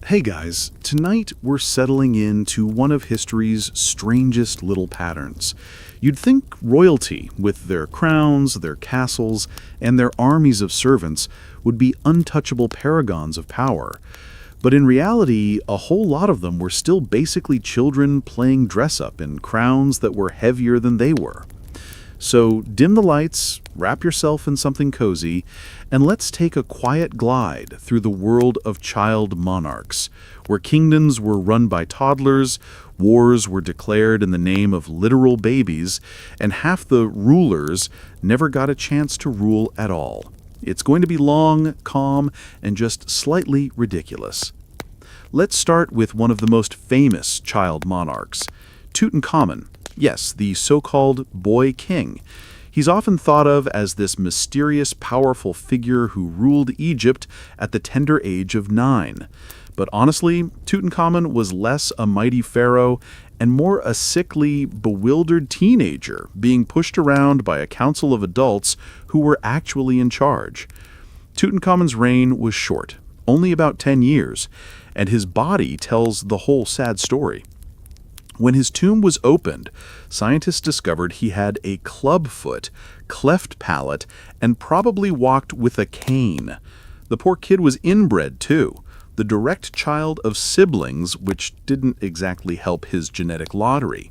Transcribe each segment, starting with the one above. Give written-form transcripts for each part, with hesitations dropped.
Hey guys, tonight we're settling into one of history's strangest little patterns. You'd think royalty, with their crowns, their castles, and their armies of servants, would be untouchable paragons of power. But in reality, a whole lot of them were still basically children playing dress-up in crowns that were heavier than they were. So dim the lights, wrap yourself in something cozy, and let's take a quiet glide through the world of child monarchs, where kingdoms were run by toddlers, wars were declared in the name of literal babies, and half the rulers never got a chance to rule at all. It's going to be long, calm, and just slightly ridiculous. Let's start with one of the most famous child monarchs, Tutankhamun. Yes, the so-called boy king. He's often thought of as this mysterious, powerful figure who ruled Egypt at the tender age of 9. But honestly, Tutankhamun was less a mighty pharaoh and more a sickly, bewildered teenager being pushed around by a council of adults who were actually in charge. Tutankhamun's reign was short, only about 10 years, and his body tells the whole sad story. When his tomb was opened, scientists discovered he had a club foot, cleft palate, and probably walked with a cane. The poor kid was inbred, too, the direct child of siblings, which didn't exactly help his genetic lottery.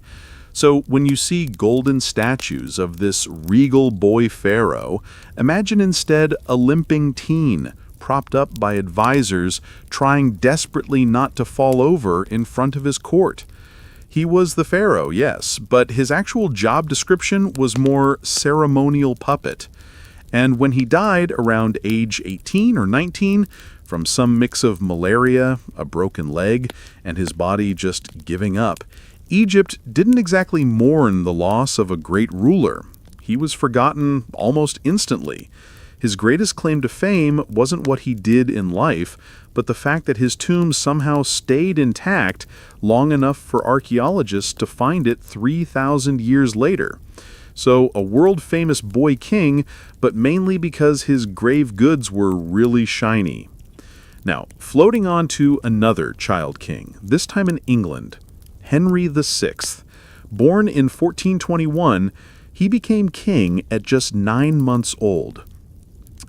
So when you see golden statues of this regal boy pharaoh, imagine instead a limping teen, propped up by advisors trying desperately not to fall over in front of his court. He was the pharaoh, yes, but his actual job description was more ceremonial puppet. And when he died around age 18 or 19, from some mix of malaria, a broken leg, and his body just giving up, Egypt didn't exactly mourn the loss of a great ruler. He was forgotten almost instantly. His greatest claim to fame wasn't what he did in life, but the fact that his tomb somehow stayed intact long enough for archaeologists to find it 3,000 years later. So a world-famous boy king, but mainly because his grave goods were really shiny. Now, floating on to another child king, this time in England, Henry VI. Born in 1421, he became king at just 9 months old.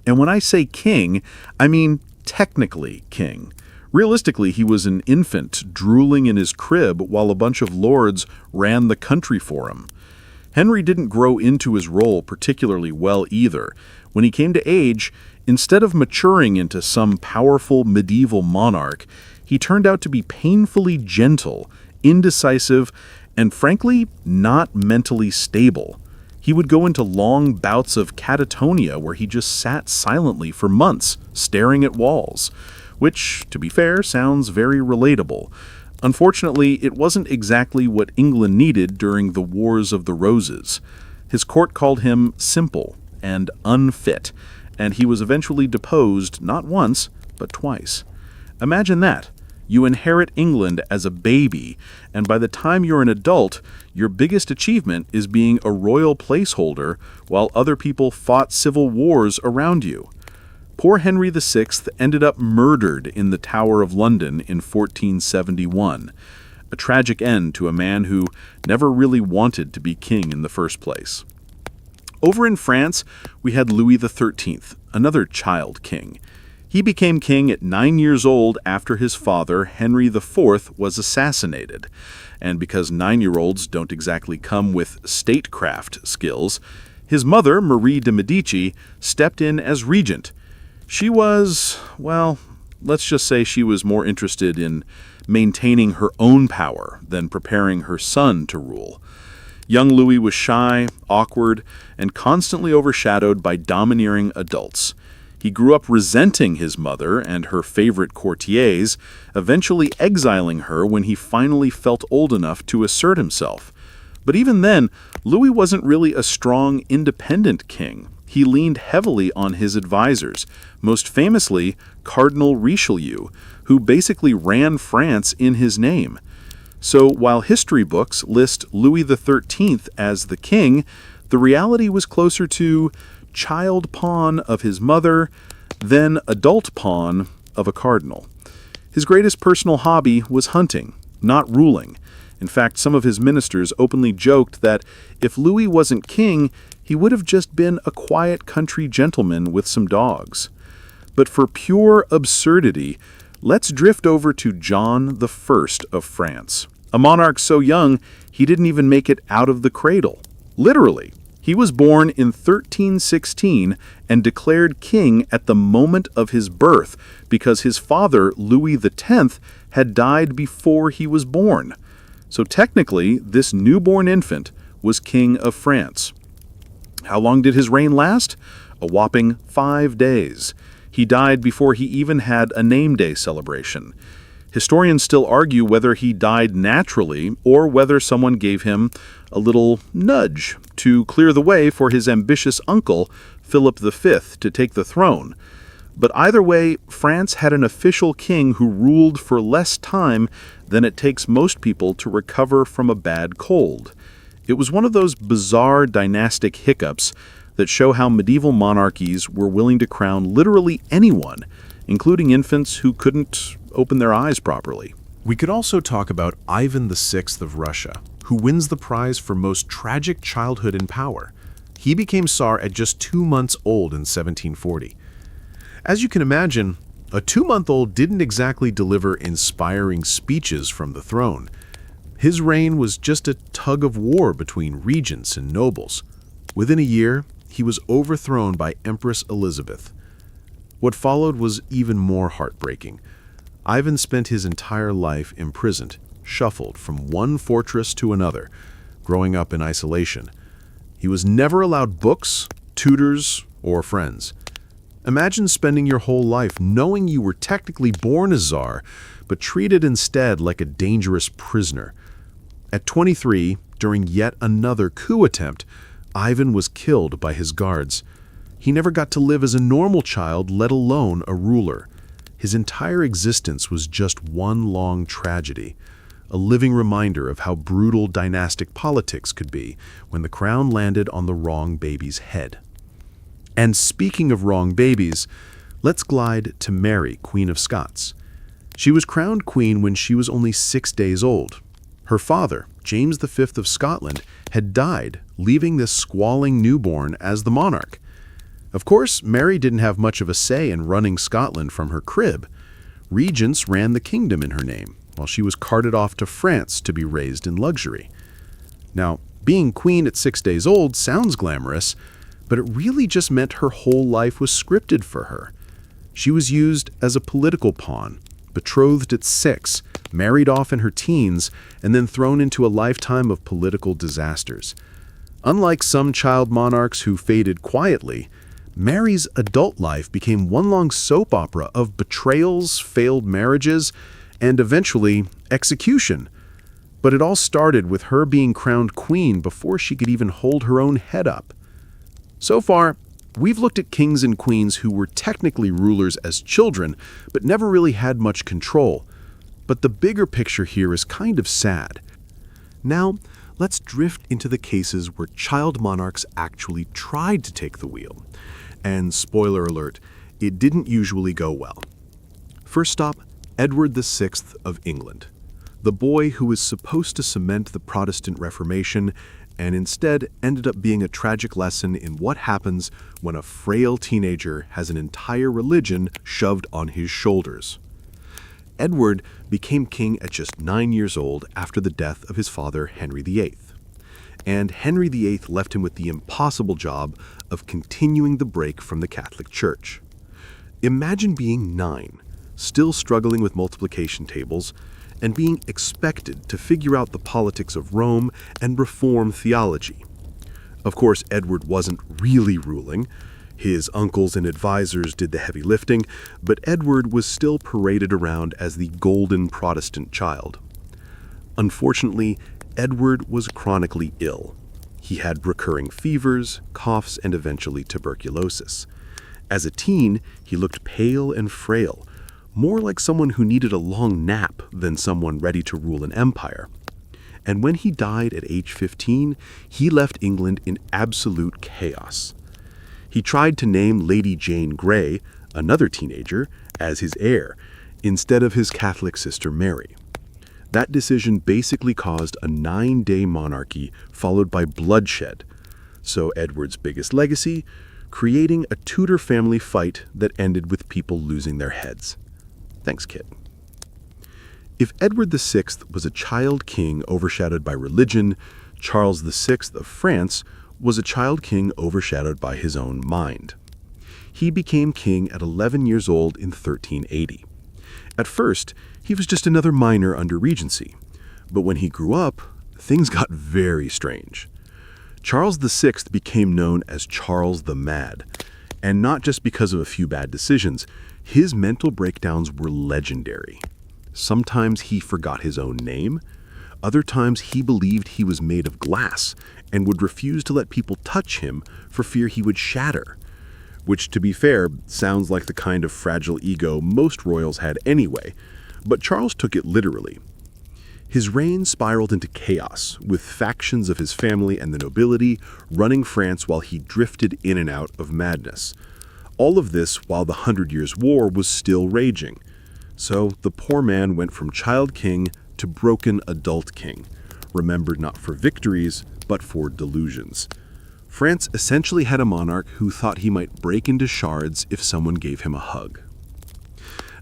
And when I say king, I mean technically king. Realistically, he was an infant drooling in his crib while a bunch of lords ran the country for him. Henry didn't grow into his role particularly well either. When he came to age, instead of maturing into some powerful medieval monarch, he turned out to be painfully gentle, indecisive, and frankly, not mentally stable. He would go into long bouts of catatonia where he just sat silently for months, staring at walls, which, to be fair, sounds very relatable. Unfortunately, it wasn't exactly what England needed during the Wars of the Roses. His court called him simple and unfit, and he was eventually deposed not once, but twice. Imagine that. You inherit England as a baby, and by the time you're an adult, your biggest achievement is being a royal placeholder while other people fought civil wars around you. Poor Henry VI ended up murdered in the Tower of London in 1471, a tragic end to a man who never really wanted to be king in the first place. Over in France, we had Louis XIII, another child king. He became king at 9 years old after his father, Henry IV, was assassinated. And because 9-year-olds don't exactly come with statecraft skills, his mother, Marie de Medici, stepped in as regent. She was, well, let's just say she was more interested in maintaining her own power than preparing her son to rule. Young Louis was shy, awkward, and constantly overshadowed by domineering adults. He grew up resenting his mother and her favorite courtiers, eventually exiling her when he finally felt old enough to assert himself. But even then, Louis wasn't really a strong, independent king. He leaned heavily on his advisors, most famously Cardinal Richelieu, who basically ran France in his name. So while history books list Louis XIII as the king, the reality was closer to child pawn of his mother, then adult pawn of a cardinal. His greatest personal hobby was hunting, not ruling. In fact, some of his ministers openly joked that if Louis wasn't king, he would have just been a quiet country gentleman with some dogs. But for pure absurdity, let's drift over to John I of France, a monarch so young he didn't even make it out of the cradle. Literally. He was born in 1316 and declared king at the moment of his birth because his father, Louis X, had died before he was born. So technically, this newborn infant was king of France. How long did his reign last? A whopping 5 days. He died before he even had a name day celebration. Historians still argue whether he died naturally or whether someone gave him a little nudge to clear the way for his ambitious uncle, Philip V, to take the throne. But either way, France had an official king who ruled for less time than it takes most people to recover from a bad cold. It was one of those bizarre dynastic hiccups that show how medieval monarchies were willing to crown literally anyone, including infants who couldn't open their eyes properly. We could also talk about Ivan VI of Russia, who wins the prize for most tragic childhood in power. He became Tsar at just 2 months old in 1740. As you can imagine, a 2-month-old didn't exactly deliver inspiring speeches from the throne. His reign was just a tug of war between regents and nobles. Within a year, he was overthrown by Empress Elizabeth. What followed was even more heartbreaking. Ivan spent his entire life imprisoned, shuffled from one fortress to another, growing up in isolation. He was never allowed books, tutors, or friends. Imagine spending your whole life knowing you were technically born a czar, but treated instead like a dangerous prisoner. At 23, during yet another coup attempt, Ivan was killed by his guards. He never got to live as a normal child, let alone a ruler. His entire existence was just one long tragedy, a living reminder of how brutal dynastic politics could be when the crown landed on the wrong baby's head. And speaking of wrong babies, let's glide to Mary, Queen of Scots. She was crowned queen when she was only 6 days old. Her father, James V of Scotland, had died, leaving this squalling newborn as the monarch. Of course, Mary didn't have much of a say in running Scotland from her crib. Regents ran the kingdom in her name, while she was carted off to France to be raised in luxury. Now, being queen at 6 days old sounds glamorous, but it really just meant her whole life was scripted for her. She was used as a political pawn, betrothed at 6, married off in her teens, and then thrown into a lifetime of political disasters. Unlike some child monarchs who faded quietly, Mary's adult life became one long soap opera of betrayals, failed marriages, and eventually execution. But it all started with her being crowned queen before she could even hold her own head up. So far, we've looked at kings and queens who were technically rulers as children, but never really had much control. But the bigger picture here is kind of sad. Now, let's drift into the cases where child monarchs actually tried to take the wheel. And spoiler alert, it didn't usually go well. First stop, Edward VI of England, the boy who was supposed to cement the Protestant Reformation and instead ended up being a tragic lesson in what happens when a frail teenager has an entire religion shoved on his shoulders. Edward became king at just 9 years old after the death of his father, Henry VIII. And Henry VIII left him with the impossible job of continuing the break from the Catholic Church. Imagine being 9, still struggling with multiplication tables, and being expected to figure out the politics of Rome and reform theology. Of course, Edward wasn't really ruling. His uncles and advisors did the heavy lifting, but Edward was still paraded around as the golden Protestant child. Unfortunately, Edward was chronically ill. He had recurring fevers, coughs, and eventually tuberculosis. As a teen, he looked pale and frail, more like someone who needed a long nap than someone ready to rule an empire. And when he died at age 15, he left England in absolute chaos. He tried to name Lady Jane Grey, another teenager, as his heir, instead of his Catholic sister Mary. That decision basically caused a 9-day monarchy followed by bloodshed. So Edward's biggest legacy, creating a Tudor family fight that ended with people losing their heads. Thanks, kid. If Edward VI was a child king overshadowed by religion, Charles VI of France was a child king overshadowed by his own mind. He became king at 11 years old in 1380. At first, he was just another minor under regency. But when he grew up, things got very strange. Charles VI became known as Charles the Mad, and not just because of a few bad decisions. His mental breakdowns were legendary. Sometimes he forgot his own name. Other times he believed he was made of glass and would refuse to let people touch him for fear he would shatter. Which, to be fair, sounds like the kind of fragile ego most royals had anyway, but Charles took it literally. His reign spiraled into chaos, with factions of his family and the nobility running France while he drifted in and out of madness. All of this while the 100 Years' War was still raging. So the poor man went from child king to broken adult king, remembered not for victories, but for delusions. France essentially had a monarch who thought he might break into shards if someone gave him a hug.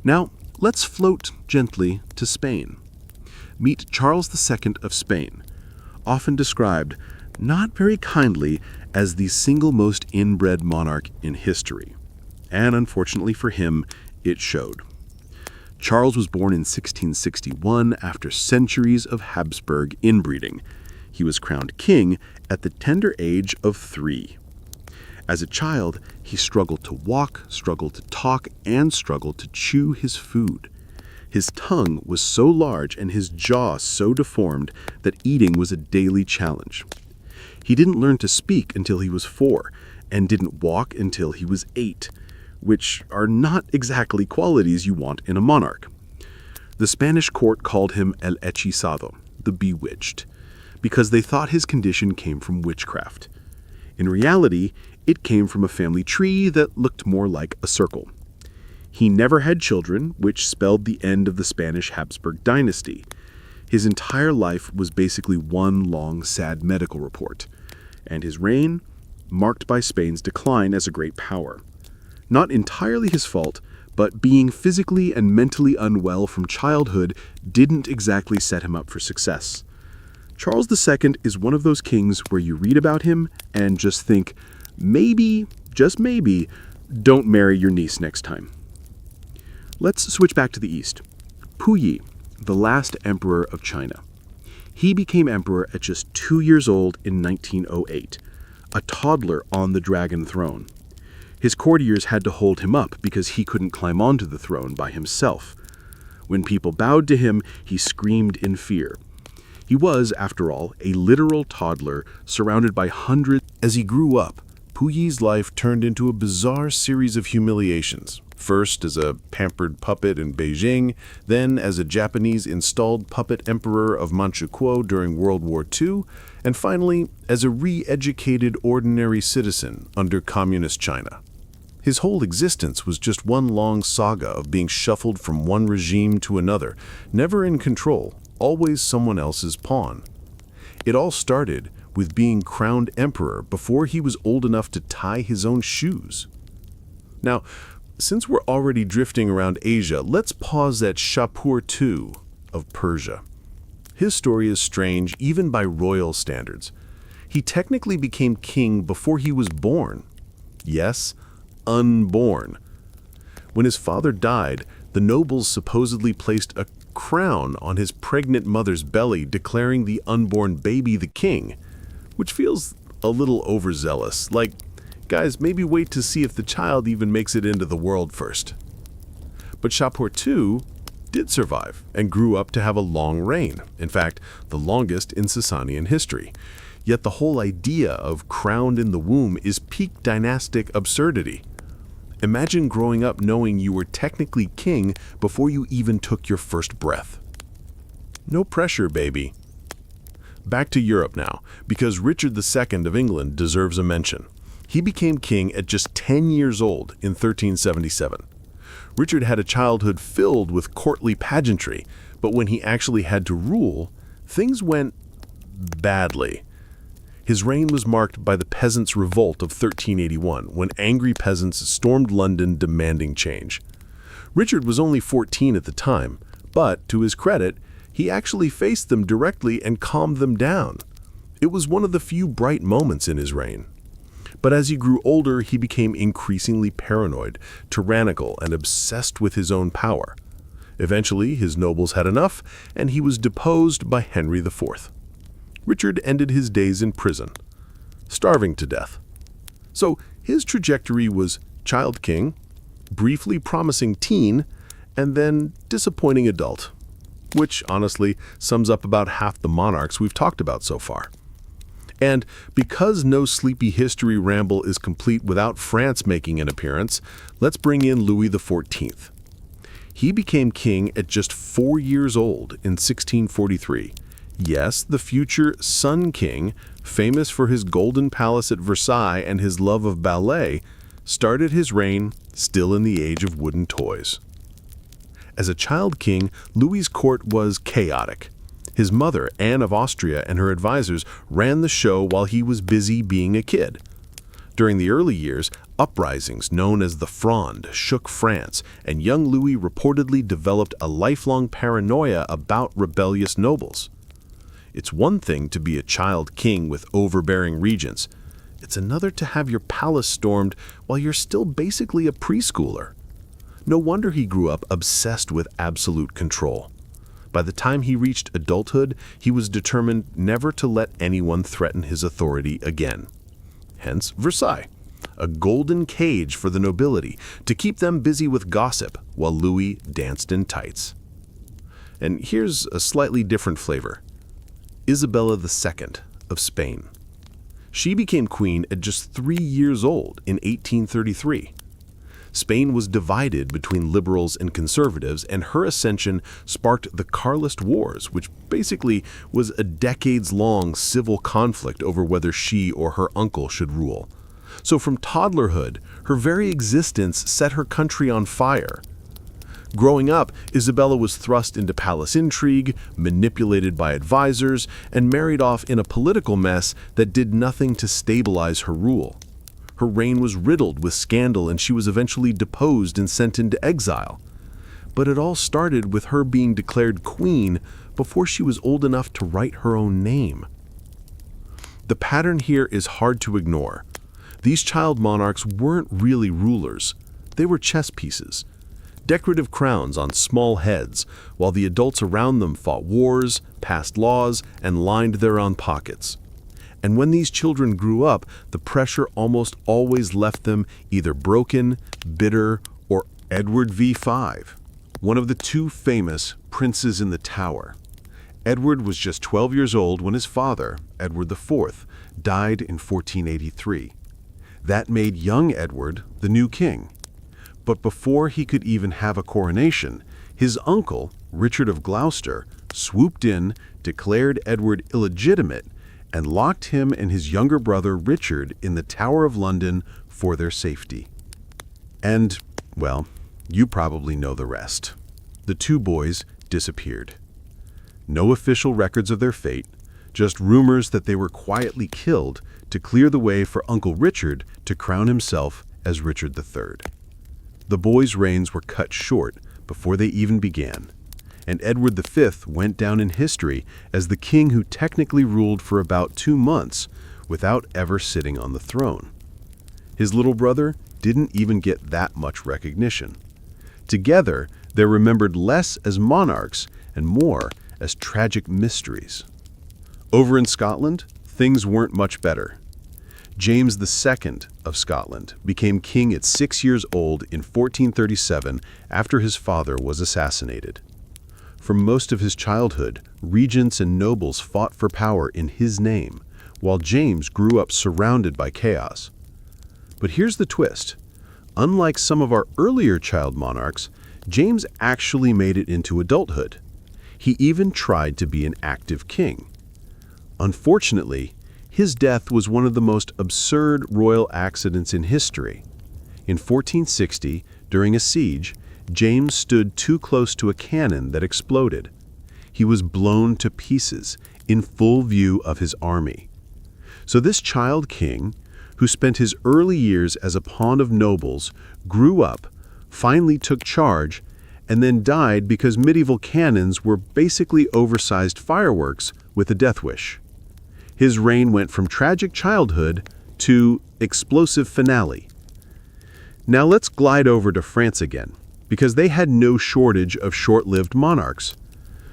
Now, let's float gently to Spain. Meet Charles II of Spain, often described, not very kindly, as the single most inbred monarch in history. And unfortunately for him, it showed. Charles was born in 1661 after centuries of Habsburg inbreeding. He was crowned king at the tender age of 3. As a child, he struggled to walk, struggled to talk, and struggled to chew his food. His tongue was so large and his jaw so deformed that eating was a daily challenge. He didn't learn to speak until he was 4, and didn't walk until he was 8, which are not exactly qualities you want in a monarch. The Spanish court called him el hechizado, the bewitched, because they thought his condition came from witchcraft. In reality, it came from a family tree that looked more like a circle. He never had children, which spelled the end of the Spanish Habsburg dynasty. His entire life was basically one long, sad medical report, and his reign marked by Spain's decline as a great power. Not entirely his fault, but being physically and mentally unwell from childhood didn't exactly set him up for success. Charles II is one of those kings where you read about him and just think, maybe, just maybe, don't marry your niece next time. Let's switch back to the East. Puyi, the last emperor of China. He became emperor at just 2 years old in 1908, a toddler on the dragon throne. His courtiers had to hold him up because he couldn't climb onto the throne by himself. When people bowed to him, he screamed in fear. He was, after all, a literal toddler surrounded by hundreds. As he grew up, Puyi's life turned into a bizarre series of humiliations. First as a pampered puppet in Beijing, then as a Japanese installed puppet emperor of Manchukuo during World War II, and finally as a re-educated ordinary citizen under Communist China. His whole existence was just one long saga of being shuffled from one regime to another, never in control, always someone else's pawn. It all started with being crowned emperor before he was old enough to tie his own shoes. Now, since we're already drifting around Asia, let's pause at Shapur II of Persia. His story is strange even by royal standards. He technically became king before he was born. Yes, unborn. When his father died, the nobles supposedly placed a crown on his pregnant mother's belly, declaring the unborn baby the king, which feels a little overzealous. Like, guys, maybe wait to see if the child even makes it into the world first. But Shapur II did survive and grew up to have a long reign, in fact, the longest in Sasanian history. Yet the whole idea of crowned in the womb is peak dynastic absurdity. Imagine growing up knowing you were technically king before you even took your first breath. No pressure, baby. Back to Europe now, because Richard II of England deserves a mention. He became king at just 10 years old in 1377. Richard had a childhood filled with courtly pageantry, but when he actually had to rule, things went badly. His reign was marked by the Peasants' Revolt of 1381, when angry peasants stormed London demanding change. Richard was only 14 at the time, but, to his credit, he actually faced them directly and calmed them down. It was one of the few bright moments in his reign. But as he grew older, he became increasingly paranoid, tyrannical, and obsessed with his own power. Eventually, his nobles had enough, and he was deposed by Henry IV. Richard ended his days in prison, starving to death. So his trajectory was child king, briefly promising teen, and then disappointing adult, which honestly sums up about half the monarchs we've talked about so far. And because no sleepy history ramble is complete without France making an appearance, let's bring in Louis XIV. He became king at just 4 years old in 1643. Yes, the future Sun King, famous for his golden palace at Versailles and his love of ballet, started his reign still in the age of wooden toys. As a child king, Louis's court was chaotic. His mother, Anne of Austria, and her advisors ran the show while he was busy being a kid. During the early years, uprisings known as the Fronde shook France, and young Louis reportedly developed a lifelong paranoia about rebellious nobles. It's one thing to be a child king with overbearing regents. It's another to have your palace stormed while you're still basically a preschooler. No wonder he grew up obsessed with absolute control. By the time he reached adulthood, he was determined never to let anyone threaten his authority again. Hence Versailles, a golden cage for the nobility to keep them busy with gossip while Louis danced in tights. And here's a slightly different flavor. Isabella II of Spain. She became queen at just 3 years old in 1833. Spain was divided between liberals and conservatives, and her ascension sparked the Carlist Wars, which basically was a decades-long civil conflict over whether she or her uncle should rule. So from toddlerhood, her very existence set her country on fire. Growing up, Isabella was thrust into palace intrigue, manipulated by advisors, and married off in a political mess that did nothing to stabilize her rule. Her reign was riddled with scandal, and she was eventually deposed and sent into exile. But it all started with her being declared queen before she was old enough to write her own name. The pattern here is hard to ignore. These child monarchs weren't really rulers. They were chess pieces, decorative crowns on small heads, while the adults around them fought wars, passed laws, and lined their own pockets. And when these children grew up, the pressure almost always left them either broken, bitter, or Edward V5, one of the two famous princes in the Tower. Edward was just 12 years old when his father, Edward IV, died in 1483. That made young Edward the new king. But before he could even have a coronation, his uncle, Richard of Gloucester, swooped in, declared Edward illegitimate, and locked him and his younger brother Richard in the Tower of London for their safety. And, well, you probably know the rest. The two boys disappeared. No official records of their fate, just rumors that they were quietly killed to clear the way for Uncle Richard to crown himself as Richard III. The boys' reigns were cut short before they even began, and Edward V went down in history as the king who technically ruled for about 2 months without ever sitting on the throne. His little brother didn't even get that much recognition. Together, they're remembered less as monarchs and more as tragic mysteries. Over in Scotland, things weren't much better. James II of Scotland became king at 6 years old in 1437 after his father was assassinated. For most of his childhood, regents and nobles fought for power in his name, while James grew up surrounded by chaos. But here's the twist. Unlike some of our earlier child monarchs, James actually made it into adulthood. He even tried to be an active king. Unfortunately, his death was one of the most absurd royal accidents in history. In 1460, during a siege, James stood too close to a cannon that exploded. He was blown to pieces in full view of his army. So this child king, who spent his early years as a pawn of nobles, grew up, finally took charge, and then died because medieval cannons were basically oversized fireworks with a death wish. His reign went from tragic childhood to explosive finale. Now let's glide over to France again, because they had no shortage of short-lived monarchs.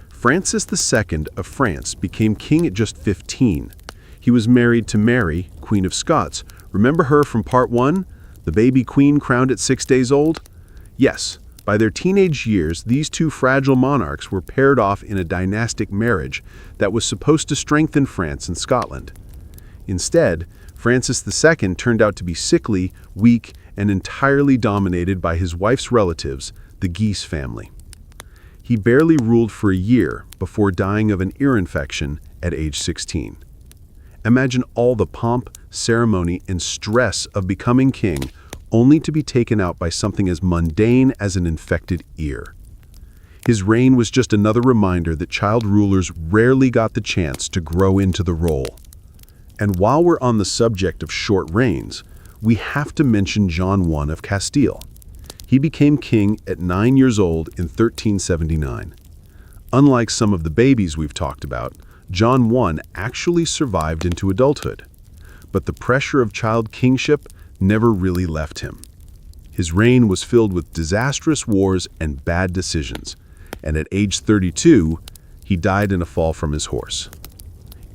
Francis II of France became king at just 15. He was married to Mary, Queen of Scots. Remember her from part 1? The baby queen crowned at 6 days old? Yes, by their teenage years, these two fragile monarchs were paired off in a dynastic marriage that was supposed to strengthen France and Scotland. Instead, Francis II turned out to be sickly, weak, and entirely dominated by his wife's relatives, the Guise family. He barely ruled for a year before dying of an ear infection at age 16. Imagine all the pomp, ceremony, and stress of becoming king only to be taken out by something as mundane as an infected ear. His reign was just another reminder that child rulers rarely got the chance to grow into the role. And while we're on the subject of short reigns, we have to mention John I of Castile. He became king at 9 years old in 1379. Unlike some of the babies we've talked about, John I actually survived into adulthood. But the pressure of child kingship never really left him. His reign was filled with disastrous wars and bad decisions, and at age 32, he died in a fall from his horse.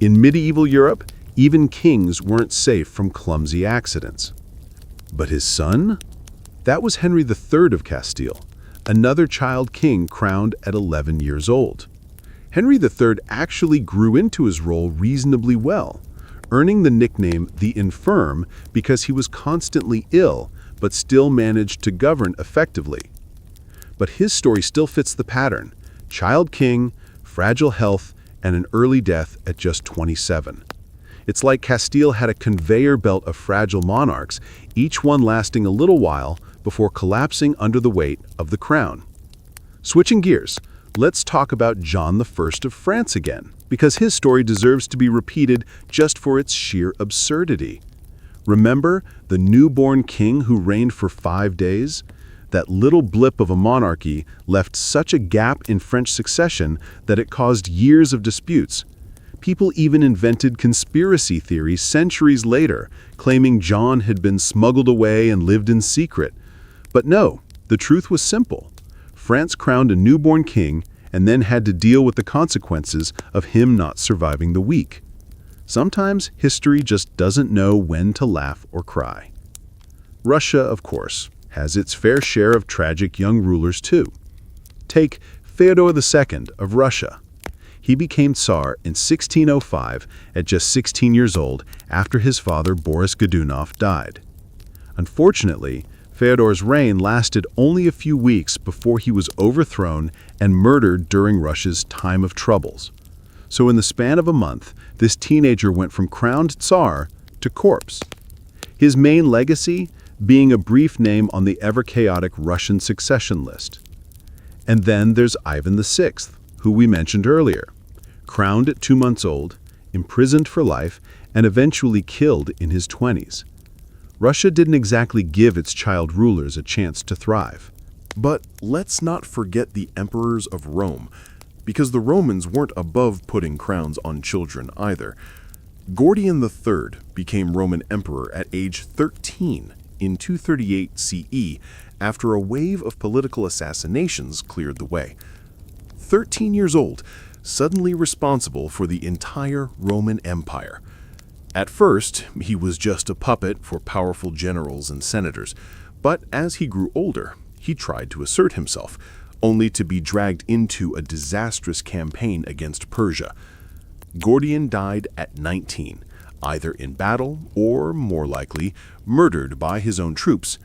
In medieval Europe, even kings weren't safe from clumsy accidents. But his son? That was Henry III of Castile, another child king crowned at 11 years old. Henry III actually grew into his role reasonably well, earning the nickname the Infirm because he was constantly ill but still managed to govern effectively. But his story still fits the pattern: child king, fragile health, and an early death at just 27. It's like Castile had a conveyor belt of fragile monarchs, each one lasting a little while before collapsing under the weight of the crown. Switching gears, let's talk about John I of France again, because his story deserves to be repeated just for its sheer absurdity. Remember the newborn king who reigned for 5 days? That little blip of a monarchy left such a gap in French succession that it caused years of disputes. People even invented conspiracy theories centuries later, claiming John had been smuggled away and lived in secret. But no, the truth was simple. France crowned a newborn king and then had to deal with the consequences of him not surviving the week. Sometimes history just doesn't know when to laugh or cry. Russia, of course, has its fair share of tragic young rulers too. Take Fyodor II of Russia. He became Tsar in 1605 at just 16 years old after his father Boris Godunov died. Unfortunately, Fyodor's reign lasted only a few weeks before he was overthrown and murdered during Russia's time of troubles. So in the span of a month, this teenager went from crowned Tsar to corpse. His main legacy being a brief name on the ever-chaotic Russian succession list. And then there's Ivan VI, who we mentioned earlier. Crowned at 2 months old, imprisoned for life, and eventually killed in his 20s. Russia didn't exactly give its child rulers a chance to thrive. But let's not forget the emperors of Rome, because the Romans weren't above putting crowns on children either. Gordian III became Roman emperor at age 13 in 238 CE after a wave of political assassinations cleared the way. 13 years old, suddenly responsible for the entire Roman Empire. At first, he was just a puppet for powerful generals and senators, but as he grew older, he tried to assert himself, only to be dragged into a disastrous campaign against Persia. Gordian died at 19, either in battle or, more likely, murdered by his own troops.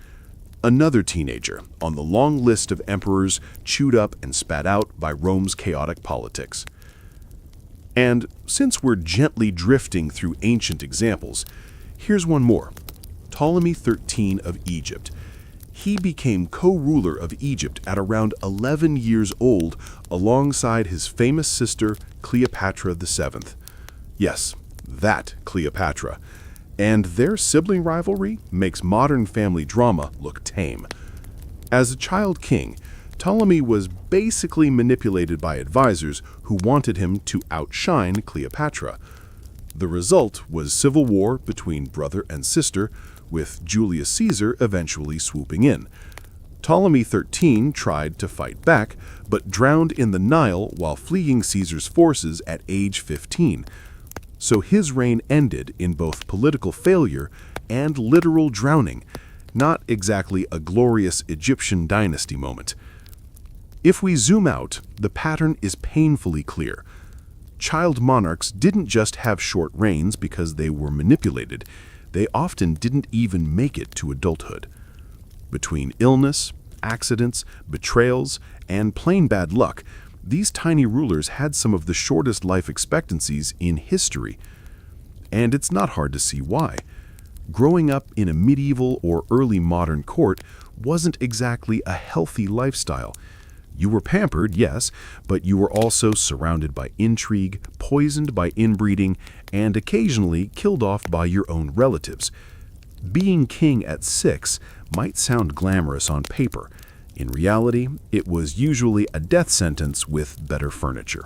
Another teenager on the long list of emperors chewed up and spat out by Rome's chaotic politics. And since we're gently drifting through ancient examples, here's one more. Ptolemy XIII of Egypt. he became co-ruler of Egypt at around 11 years old alongside his famous sister Cleopatra VII. Yes, that Cleopatra. And their sibling rivalry makes modern family drama look tame. As a child king, Ptolemy was basically manipulated by advisors who wanted him to outshine Cleopatra. The result was civil war between brother and sister, with Julius Caesar eventually swooping in. Ptolemy XIII tried to fight back, but drowned in the Nile while fleeing Caesar's forces at age 15. So his reign ended in both political failure and literal drowning, not exactly a glorious Egyptian dynasty moment. If we zoom out, the pattern is painfully clear. Child monarchs didn't just have short reigns because they were manipulated. They often didn't even make it to adulthood. Between illness, accidents, betrayals, and plain bad luck, these tiny rulers had some of the shortest life expectancies in history. And it's not hard to see why. Growing up in a medieval or early modern court wasn't exactly a healthy lifestyle. You were pampered, yes, but you were also surrounded by intrigue, poisoned by inbreeding, and occasionally killed off by your own relatives. Being king at 6 might sound glamorous on paper. In reality, it was usually a death sentence with better furniture.